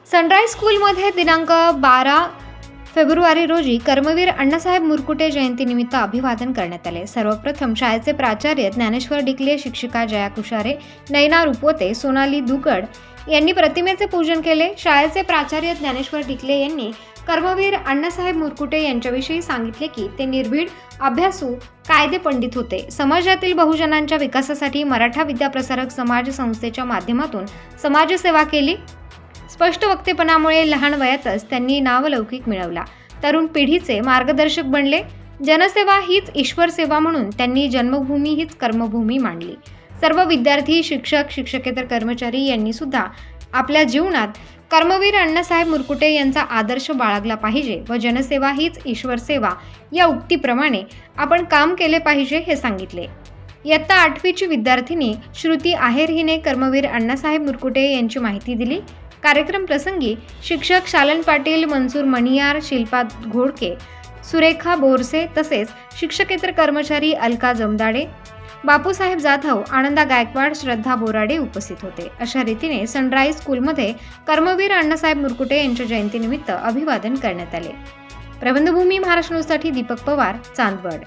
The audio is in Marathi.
सनराइज स्कूलमध्ये दिनांक 12 फेब्रुवारी रोजी कर्मवीर अण्णासाहेब मुरकुटे जयंतीनिमित्त अभिवादन करण्यात आले। सर्वप्रथम शाळेचे प्राचार्य ज्ञानेश्वर डिकले, शिक्षिका जया कुशारे, नैना रुपोते, सोनाली दुकड यांनी प्रतिमेचे पूजन केले। शाळेचे प्राचार्य ज्ञानेश्वर डिकले यांनी कर्मवीर अण्णासाहेब मुरकुटे यांच्याविषयी सांगितले की ते निर्भीड, अभ्यासू, कायदे पंडित होते। समाजातील बहुजनांच्या विकासासाठी मराठा विद्याप्रसारक समाज संस्थेच्या माध्यमातून समाजसेवा केली। स्पष्ट वक्तेपणामुळे लहान वयातच त्यांनी नावलौकिक मिळवला। तरुण पिढीचे मार्गदर्शक बनले। जनसेवा हीच ईश्वर सेवा म्हणून त्यांनी जन्मभूमी हीच कर्मभूमी मानली। सर्व विद्यार्थी, शिक्षक, शिक्षकेतर कर्मचारी यांनी सुद्धा आपल्या जीवनात कर्मवीर अण्णासाहेब मुरकुटे यांचा आदर्श बाळगला पाहिजे व जनसेवा हीच ईश्वर सेवा या उक्तीप्रमाणे आपण काम केले पाहिजे हे सांगितले। इयत्ता 8वीची विद्यार्थिनी श्रुती आहेर हिने कर्मवीर अण्णासाहेब मुरकुटे यांची माहिती दिली। कार्यक्रम प्रसंगी शिक्षक शालन पाटील, मनसूर मणियार, शिल्पा घोडके, सुरेखा बोरसे तसेच शिक्षकेतर कर्मचारी अलका जमदाडे, बापूसाहेब जाधव, आनंदा गायकवाड, श्रद्धा बोराडे उपस्थित होते। अशा रीतीने सनराइज स्कूलमध्ये कर्मवीर अण्णासाहेब मुरकुटे यांच्या जयंतीनिमित्त अभिवादन करण्यात आले। प्रबंधभूमी महाराष्ट्र न्यूजसाठी दीपक पवार, चांदवड।